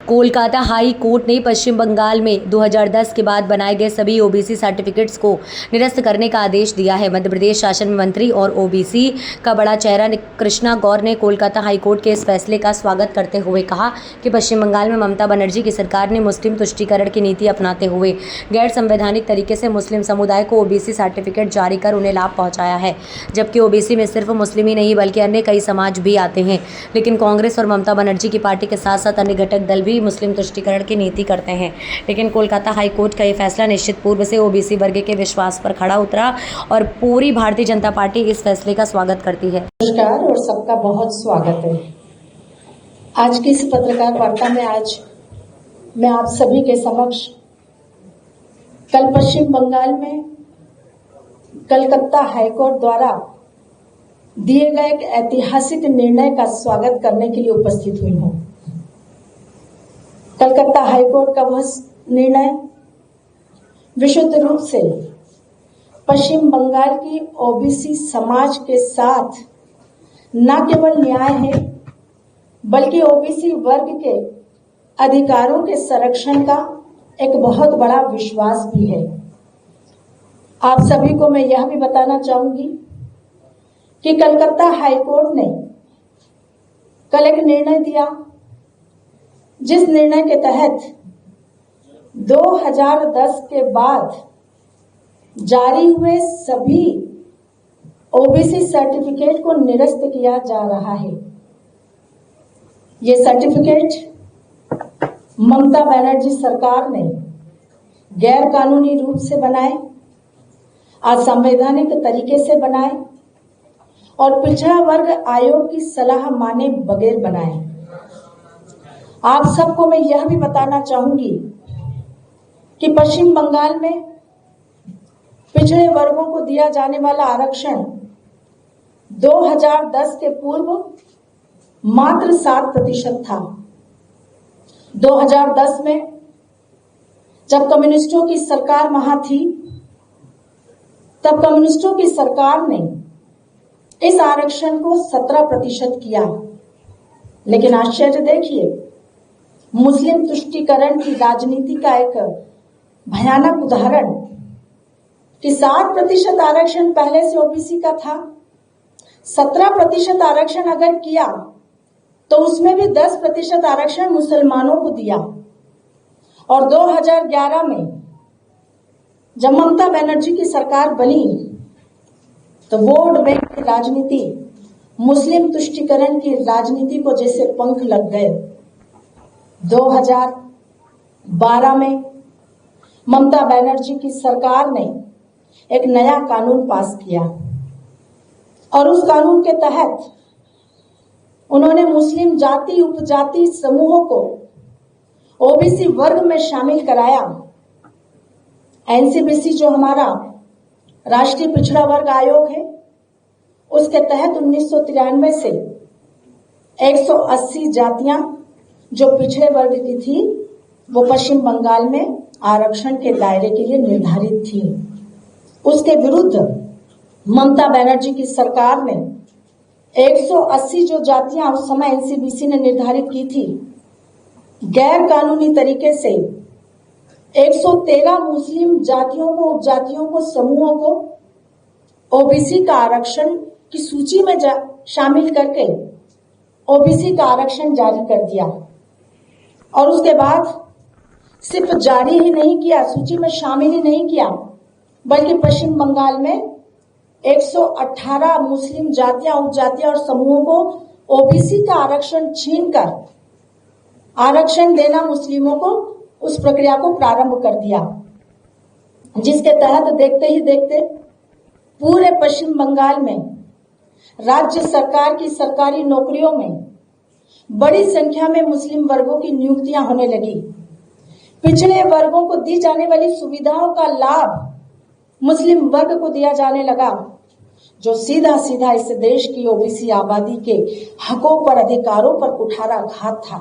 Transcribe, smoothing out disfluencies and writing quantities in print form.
Kolkata high court ने पश्चिम बंगाल में 2010 के बाद बनाए गए सभी ओबीसी सर्टिफिकेट्स को निरस्त करने का आदेश दिया है। मध्य प्रदेश शासन में मंत्री और ओबीसी का बड़ा चेहरा कृष्णा गौर ने कोलकाता हाई कोर्ट के इस फैसले का स्वागत करते हुए कहा कि पश्चिम बंगाल में ममता बनर्जी की सरकार ने मुस्लिम तुष्टीकरण की नीति अपनाते हुए गैर संवैधानिक तरीके से मुस्लिम समुदाय को ओबीसी सर्टिफिकेट जारी कर उन्हें लाभ पहुंचाया है। जबकि ओबीसी में सिर्फ मुस्लिम ही नहीं बल्कि अन्य कई समाज भी आते हैं, लेकिन कांग्रेस और ममता बनर्जी की पार्टी के साथ साथ अन्य घटक दल भी मुस्लिम तुष्टीकरण की नीति करते हैं। लेकिन कोलकाता हाई कोर्ट का यह फैसला निश्चित पूर्व से ओबीसी वर्ग के विश्वास पर खड़ा उतरा और पूरी भारतीय जनता पार्टी इस फैसले का स्वागत करती है। नमस्कार और सबका बहुत स्वागत है। आज की इस पत्रकार वार्ता में आज मैं आप सभी के समक्ष कल पश्चिम बंगाल में कलकत्ता हाईकोर्ट द्वारा दिए गए एक ऐतिहासिक निर्णय का स्वागत करने के लिए उपस्थित हुई हूं। कलकत्ता हाईकोर्ट का वह निर्णय विशुद्ध रूप से पश्चिम बंगाल की ओबीसी समाज के साथ न केवल न्याय है बल्कि ओबीसी वर्ग के अधिकारों के संरक्षण का एक बहुत बड़ा विश्वास भी है। आप सभी को मैं यह भी बताना चाहूंगी कि कलकत्ता हाईकोर्ट ने कल एक निर्णय दिया जिस निर्णय के तहत 2010 के बाद जारी हुए सभी ओबीसी सर्टिफिकेट को निरस्त किया जा रहा है। ये सर्टिफिकेट ममता बनर्जी सरकार ने गैर कानूनी रूप से बनाए, असंवैधानिक तरीके से बनाए और पिछड़ा वर्ग आयोग की सलाह माने बगैर बनाए। आप सबको मैं यह भी बताना चाहूंगी कि पश्चिम बंगाल में पिछड़े वर्गों को दिया जाने वाला आरक्षण 2010 के पूर्व मात्र 7% था। 2010 में जब कम्युनिस्टों की सरकार वहां थी, तब कम्युनिस्टों की सरकार ने इस आरक्षण को 17% किया। लेकिन आश्चर्य देखिए, मुस्लिम तुष्टीकरण की राजनीति का एक भयानक उदाहरण कि 7% आरक्षण पहले से ओबीसी का था, 17% आरक्षण अगर किया तो उसमें भी 10% आरक्षण मुसलमानों को दिया। और 2011 में जब ममता बनर्जी की सरकार बनी तो वोट बैंक की राजनीति, मुस्लिम तुष्टीकरण की राजनीति को जैसे पंख लग गए। 2012 में ममता बनर्जी की सरकार ने एक नया कानून पास किया और उस कानून के तहत उन्होंने मुस्लिम जाति उपजाति समूहों को ओबीसी वर्ग में शामिल कराया। एनसीबीसी जो हमारा राष्ट्रीय पिछड़ा वर्ग आयोग है, उसके तहत 1993 से 180 जातियां जो पिछड़े वर्ग की थी वो पश्चिम बंगाल में आरक्षण के दायरे के लिए निर्धारित थी। उसके विरुद्ध ममता बनर्जी की सरकार ने 180 जो जातियां उस समय एनसीबीसी ने निर्धारित की थी, गैर कानूनी तरीके से 113 मुस्लिम जातियों को, उपजातियों को, समूहों को ओबीसी का आरक्षण की सूची में शामिल करके ओबीसी का आरक्षण जारी कर दिया। और उसके बाद सिर्फ जारी ही नहीं किया, सूची में शामिल ही नहीं किया, बल्कि पश्चिम बंगाल में 118 मुस्लिम जातियां, उपजातियां और समूहों को ओबीसी का आरक्षण छीनकर आरक्षण देना मुस्लिमों को, उस प्रक्रिया को प्रारंभ कर दिया, जिसके तहत देखते ही देखते पूरे पश्चिम बंगाल में राज्य सरकार की सरकारी नौकरियों में बड़ी संख्या में मुस्लिम वर्गों की नियुक्तियां होने लगी। पिछड़े वर्गों को दी जाने वाली सुविधाओं का लाभ मुस्लिम वर्ग को दिया जाने लगा, जो सीधा सीधा इस देश की ओबीसी आबादी के हकों पर, अधिकारों पर कुठाराघात था।